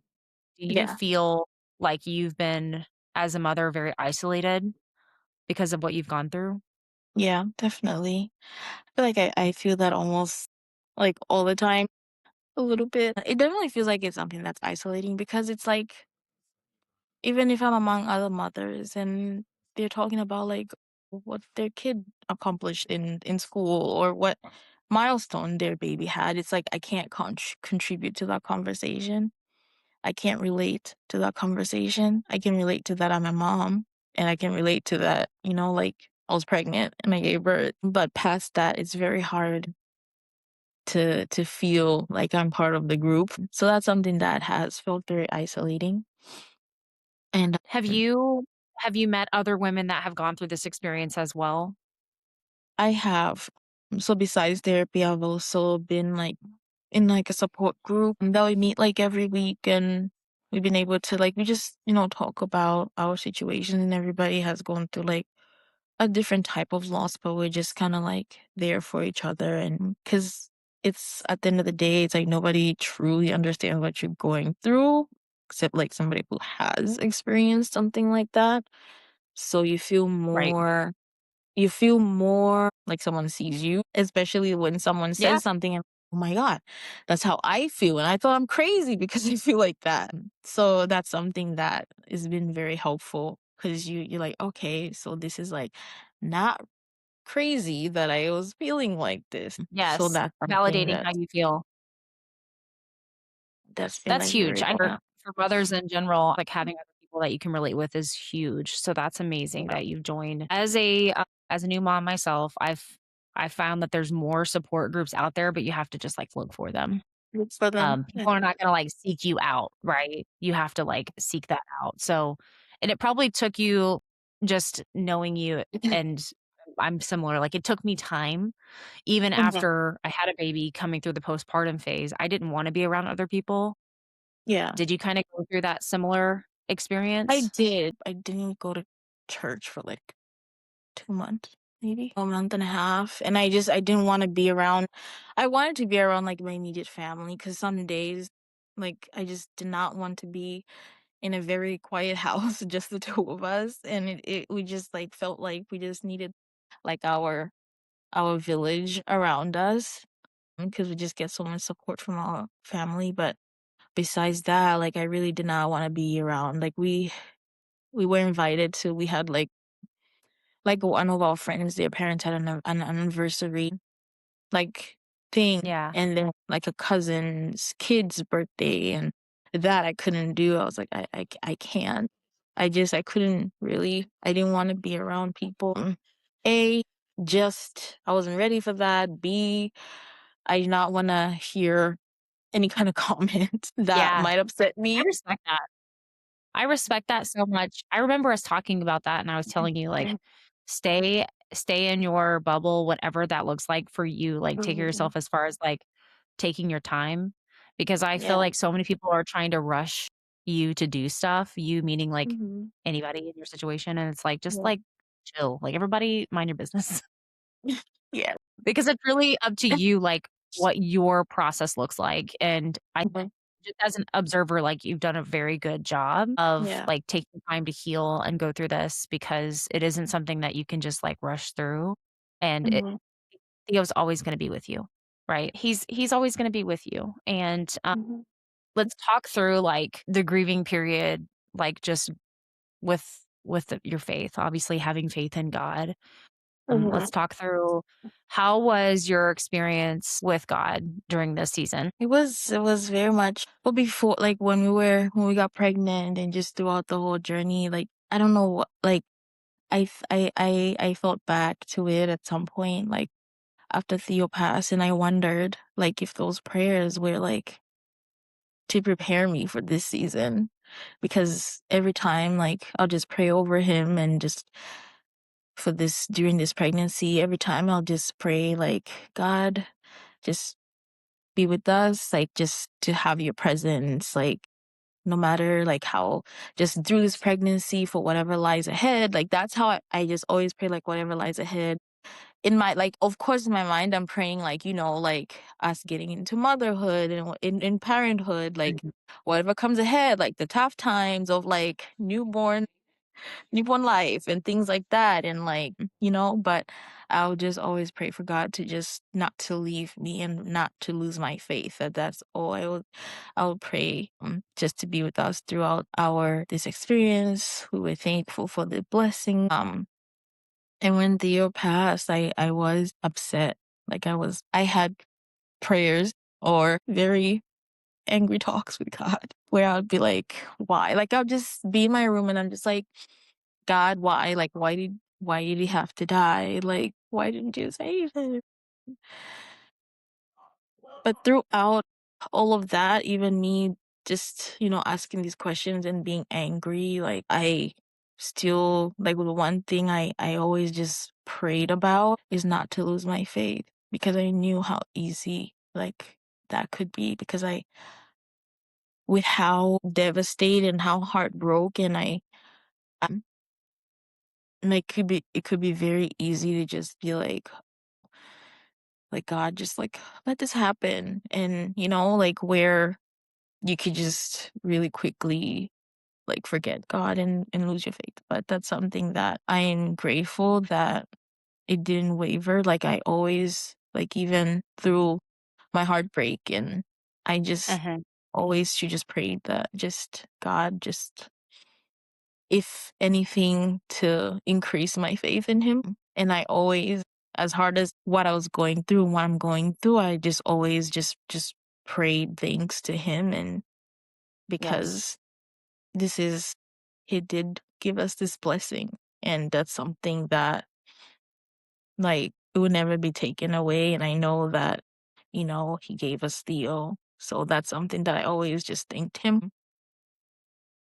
Do you Yeah. feel like you've been, as a mother, very isolated because of what you've gone through? Yeah, definitely. I feel like I feel that almost like all the time a little bit. It definitely feels like it's something that's isolating, because it's like even if I'm among other mothers and they're talking about like what their kid accomplished in school, or what milestone their baby had, it's like I can't contribute to that conversation. I can't relate to that conversation. I can relate to that I'm a mom, and I can relate to that, like I was pregnant and I gave birth. But past that, it's very hard to feel like I'm part of the group. So that's something that has felt very isolating. And Have you met other women that have gone through this experience as well? I have. So besides therapy, I've also been like in like a support group that we meet like every week, and we've been able to like we just, talk about our situation, and everybody has gone through like a different type of loss, but we're just kind of like there for each other. And because it's at the end of the day, it's like nobody truly understands what you're going through except like somebody who has experienced something like that. So Right. you feel more like someone sees you, especially when someone Yeah. says something and, oh my God, that's how I feel. And I thought I'm crazy because I feel like that. So that's something that has been very helpful, because you're like, okay, so this is like not crazy that I was feeling like this. So Yes. that's something Validating how you feel. that's been That's like huge. very I helpful. for mothers in general, like having other people that you can relate with is huge. So that's amazing Yeah. that you've joined. As a new mom myself, I found that there's more support groups out there, but you have to just like look for them. Good for them. Yeah. People are not gonna, like, seek you out, right? You have to, like, seek that out, so and it probably took you just knowing you and I'm similar, like, it took me time, even Mhm. after I had a baby coming through the postpartum phase, I didn't wanna be around other people, Yeah. Did you kinda go through that similar I experience? did. I didn't go to church for, like, 2 months, maybe a month and a half, and I didn't wanna be around I wanted to be around, like, my immediate family, because some days, like, I just did not want to be in a very quiet house, just the 2 of us, and it we just, like, felt like we just needed, like, our village around us, because we just get so much support from our family, but besides that, like, I really did not wanna be around, like, we were invited to we had, like, one of our friends, their parents had an anniversary, like, thing, Yeah. and then, like, a cousin's kid's birthday, and that I couldn't do. I was like, I can't. I couldn't really I didn't wanna be around people. A, just I wasn't ready for that. B, I did not wanna hear any kind of comment that Yeah. might upset I me. respect that. I respect that so much. I remember us talking about that, and I was telling you, like, stay stay in your bubble, whatever that looks like for you, like, take care of Mhm. yourself as far as, like, taking your time, because I feel Yeah. like so many people are trying to rush you to do stuff, you meaning, like, Mhm. anybody in your situation, and it's like, just, Yeah. like, chill, like, everybody mind your business. Yeah. Because it's really up to you, like, what your process looks like, and I Mhm. just as an observer, like, you've done a very good job of, Yeah. like, taking time to heal and go through this because it isn't something that you can just, like, rush through, and it Mhm. Theo's always gonna be with you, right? He's always gonna be with you, and, Mhm. let's talk through, like, the grieving period, like, just with your faith, obviously having faith in God. Mhm. Let's talk through how was your experience with God during this season? It was very much well before like when we got pregnant and just throughout the whole journey, like I don't know what like I felt back to it at some point, like after Theo passed, and I wondered like if those prayers were like to prepare me for this season. Because every time like I'll just pray over him and just for this during this pregnancy, every time I'll just pray like God just be with us, like just to have your presence, like no matter like how just through this pregnancy for whatever lies ahead. Like that's how I just always pray like whatever lies ahead. In my like of course in my mind I'm praying like, like us getting into motherhood and in parenthood, like Mhm. whatever comes ahead, like the tough times of like newborn life and things like that, and like but I'll just always pray for God to just not to leave me and not to lose my faith, that's all I will pray, just to be with us throughout our this experience. We were thankful for the blessing, and when Theo passed, I was upset, like I had prayers or very angry talks with God where I'd be like, why? Like I'll just be in my room and I'm just like, God, why? Like why did he have to die? Like why didn't you save him? But throughout all of that, even me just, asking these questions and being angry, like I still like the one thing I always just prayed about is not to lose my faith, because I knew how easy like that could be, because I with how devastated and how heartbroken I am. And it could be very easy to just be like God, just like let this happen, and like where you could just really quickly like forget God and lose your faith. But that's something that I am grateful that it didn't waver. Like I always like even through my heartbreak, and I just Mhm. always should just pray that just God just if anything to increase my faith in him. And I always, as hard as what I was going through and what I'm going through, I just always just prayed thanks to him, and Yes. because this is he did give us this blessing, and that's something that like it would never be taken away. And I know that he gave us Theo, so that's something that I always just thanked him.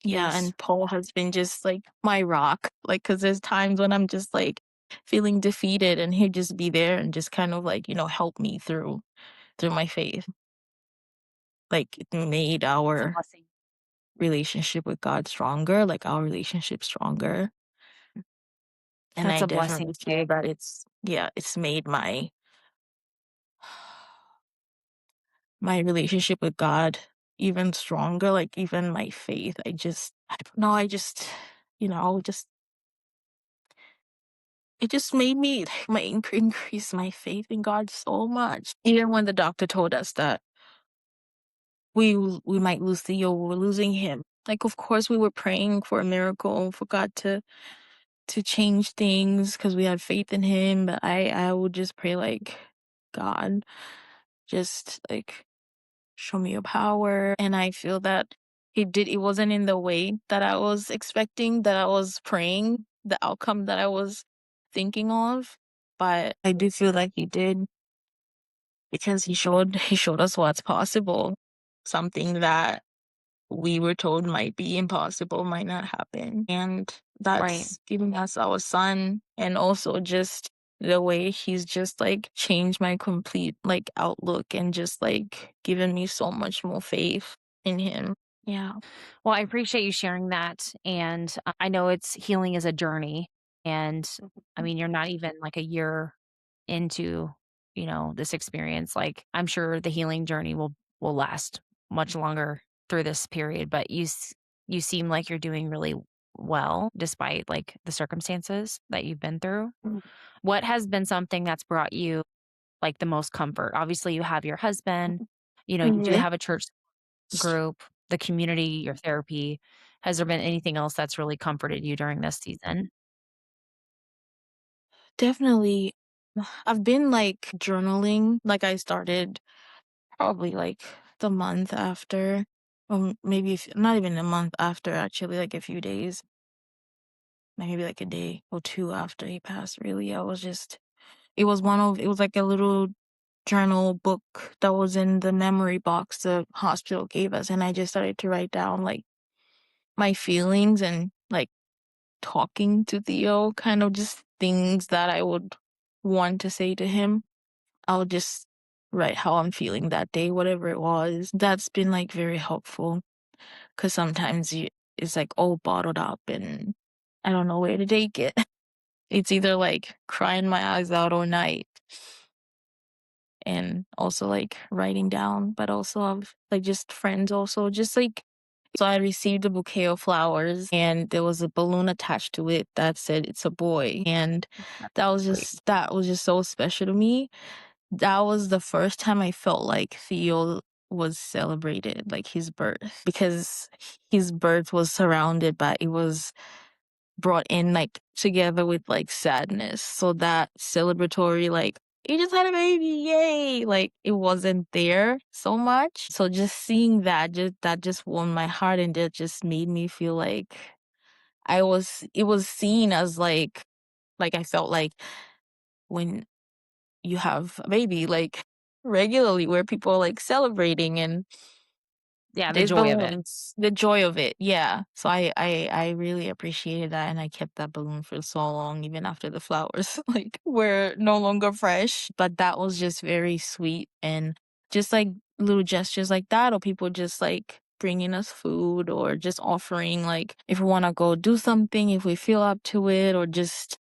Yeah, Yes. and Paul has been just like my rock, like because there's times when I'm just like feeling defeated, and he'd just be there and just kind of like help me through my faith. Like it made It's a our blessing. relationship with God stronger, like our relationship stronger. And That's I a blessing. definitely feel that it's made my relationship with God even stronger, like even my faith. I don't know, just it just made me my increase my faith in God so much. Even when the doctor told us that we might lose Theo, we were losing him. Like, of course, we were praying for a miracle, for God to change things because we had faith in him. But I would just pray like, God, just like show me your power. And I feel that he did. It wasn't in the way that I was expecting, that I was praying, the outcome that I was thinking of. But I do feel like he did because he showed us what's possible. Something that we were told might be impossible, might not happen. And Right. that's giving us our son. And also just the way he's just like changed my complete like outlook and just like given me so much more faith in him. Yeah. Well, I appreciate you sharing that. And I know it's healing is a journey. And I mean, you're not even like a year into, this experience. Like I'm sure the healing journey will last much longer through this period, but you seem like you're doing really well despite like the circumstances that you've been through. Mhm. What has been something that's brought you like the most comfort? Obviously, you have your husband, you do Mhm. have a church group, the community, your therapy. Has there been anything else that's really comforted you during this season? Definitely. I've been like journaling, like I started probably like the month after, maybe if, not even a month after, actually, like a few days, maybe like a day or two after he passed. Really, it was like a little journal book that was in the memory box the hospital gave us, and I just started to write down like my feelings and like talking to Theo, kind of just things that I would want to say to him. I'll just write how I'm feeling that day, whatever it was. That's been like very helpful because sometimes it's like all bottled up and I don't know where to take it. It's either like crying my eyes out all night and also like writing down, but also of like just friends also just like so I received a bouquet of flowers and there was a balloon attached to it that said it's a boy. And Great. that was just so special to me. That was the first time I felt like Theo was celebrated, like his birth, because his birth was surrounded by it was brought in like together with like sadness. So that celebratory like he just had a baby, yay! Like it wasn't there so much. So just seeing that just warmed my heart and it just made me feel like it was seen as like I felt like when you have a baby like regularly where people are like celebrating and Yeah, the there's joy of it. balloons, the joy of it, yeah. So I really appreciated that, and I kept that balloon for so long, even after the flowers, like, were no longer fresh, but that was just very sweet, and just, like, little gestures like that, or people just, like, bringing us food, or just offering, like, if we wanna go do something, if we feel up to it, or just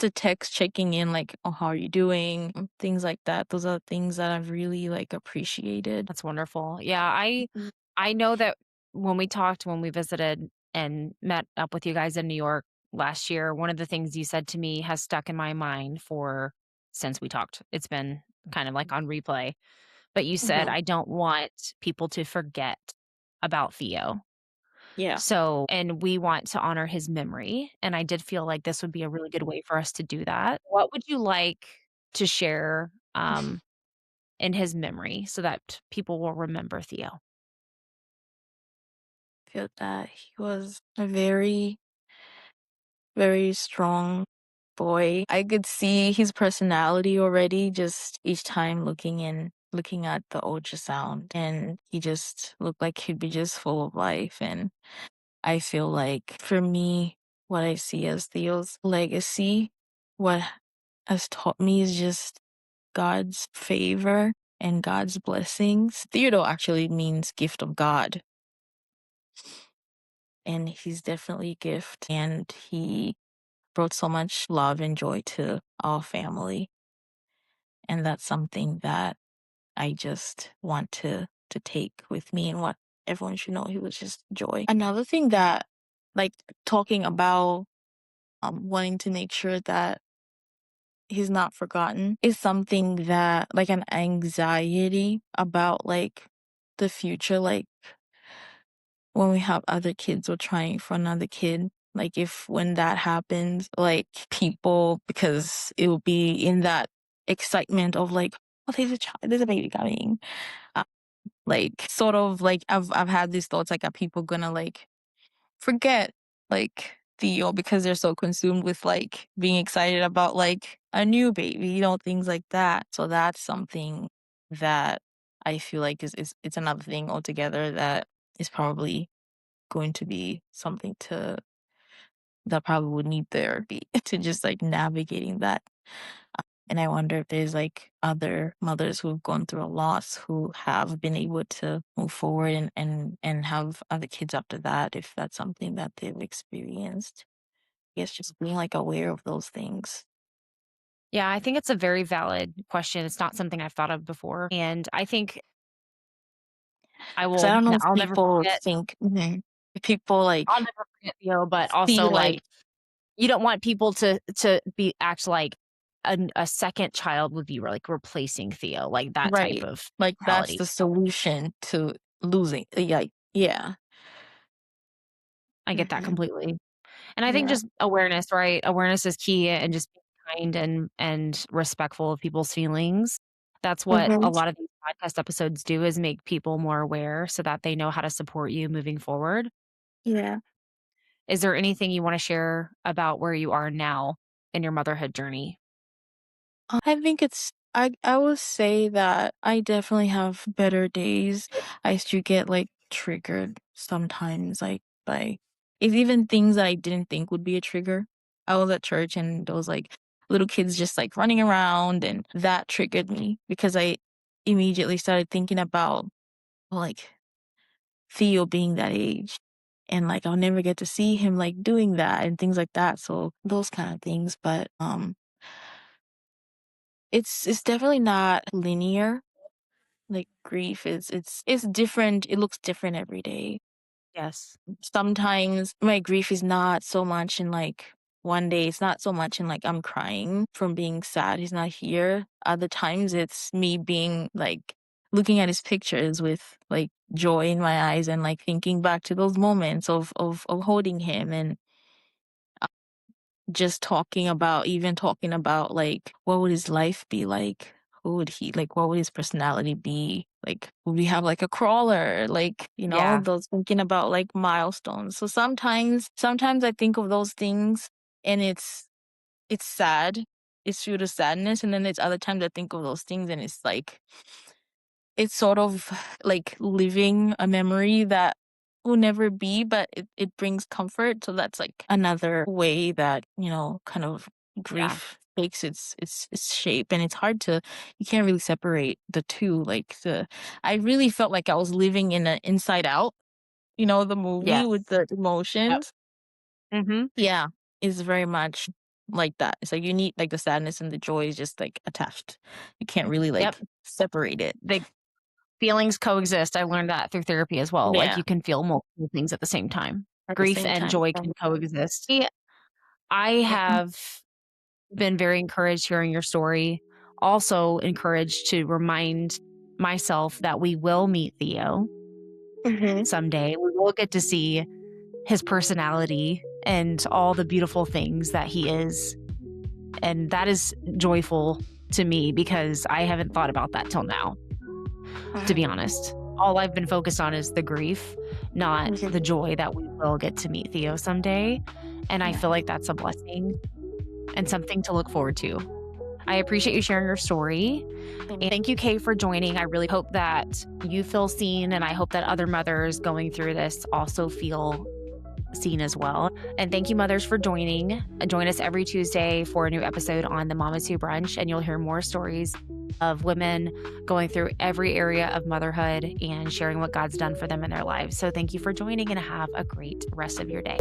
a text checking in, like, "Oh, how are you doing?" Things like that. Those are things that I've really, like, appreciated. That's wonderful. Yeah, I Mhm. I know that when we visited and met up with you guys in New York last year, one of the things you said to me has stuck in my mind for since we talked. It's been kind of like on replay. But you said, Mhm. "I don't want people to forget about Theo." Yeah. So and we want to honor his memory, and I did feel like this would be a really good way for us to do that. What would you like to share, in his memory so that people will remember Theo? Feel that he was a very, very strong boy. I could see his personality already just each time looking at the ultrasound, and he just looked like he'd be just full of life. And I feel like for me, what I see as Theo's legacy, what has taught me is just God's favor and God's blessings. Theodore actually means gift of God. and he's definitely a gift, and he brought so much love and joy to our family, and that's something that I just want to take with me and what everyone should know. He was just joy. Another thing that, like, talking about wanting to make sure that he's not forgotten is something that, like, an anxiety about, like, the future, like when we have other kids or trying for another kid, like if when that happens, like people, because it will be in that excitement of like, oh, there's a child, there's a baby coming. Uh, like sort of like I've had these thoughts like, are people gonna like forget like Theo because they're so consumed with like being excited about like a new baby, things like that. So that's something that I feel like is it's another thing altogether that is probably going to be something to that probably would need therapy to just like navigating that. And I wonder if there's like other mothers who've gone through a loss who have been able to move forward and have other kids after that, if that's something that they've experienced. I guess just being like aware of those things. Yeah, I think it's a very valid question. It's not something I've thought of before. And I think Because I don't know if I'll never people forget think, if people like I'll never forget Theo, but see also, like, like, you don't want people to be act like a second child would be, like, replacing Theo, like, that type right, of like that's mentality. the solution to losing. Like, yeah. I get that Hmm. completely. And I think Yeah. just awareness, right? Awareness is key and just being kind and respectful of people's feelings. That's what a Hmm. lot of these podcast episodes do is make people more aware so that they know how to support you moving forward. Yeah. Is there anything you wanna share about where you are now in your motherhood journey? I think I would say that I definitely have better days. I still get like triggered sometimes, like by it's even things that I didn't think would be a trigger. I was at church and there was like little kids just like running around, and that triggered me because I immediately started thinking about, well, like Theo being that age. And like I'll never get to see him like doing that and things like that. So those kind of things. But it's definitely not linear. Like grief is it's different. It looks different every day. Yes. Sometimes my grief is not so much in like one day, it's not so much in like I'm crying from being sad he's not here. Other times it's me being like looking at his pictures with like joy in my eyes and like thinking back to those moments of holding him, and just talking about like what would his life be like, who would he like, what would his personality be like, would we have like a crawler, like Yeah. those, thinking about like milestones. So sometimes I think of those things and it's sad, it's through the sadness, and then there's other times I think of those things and it's like it's sort of like living a memory that will never be, but it brings comfort. So that's like another way that, kind of Yeah. grief takes its shape. And it's hard to, you can't really separate the two. I really felt like I was living in an Inside Out, the movie with Yes. the Yep. emotions. Mhm. Yeah, is very much like that. It's like you need like the sadness and the joy is just like attached. You can't really Yep. like separate it. They feelings coexist. I learned that through therapy as well. Like, Yeah. you can feel multiple things at the same time. At the Grief same and time. joy can coexist. Yeah, I Mhm. have been very encouraged hearing your story. Also encouraged to remind myself that we will meet Theo Mhm. someday. We will get to see his personality and all the beautiful things that he is. And that is joyful to me because I haven't thought about that till now, to be honest. All I've been focused on is the grief, not Mhm. the joy that we will get to meet Theo someday. And I Yeah. feel like that's a blessing and something to look forward to. I appreciate you sharing your story. And Thank thank you, Kay, for joining. I really hope that you feel seen, and I hope that other mothers going through this also feel seen as well. And thank you, mothers, for joining. Join us every Tuesday for a new episode on the Mamas Who Brunch, and you'll hear more stories of women going through every area of motherhood and sharing what God's done for them in their lives. So thank you for joining and have a great rest of your day.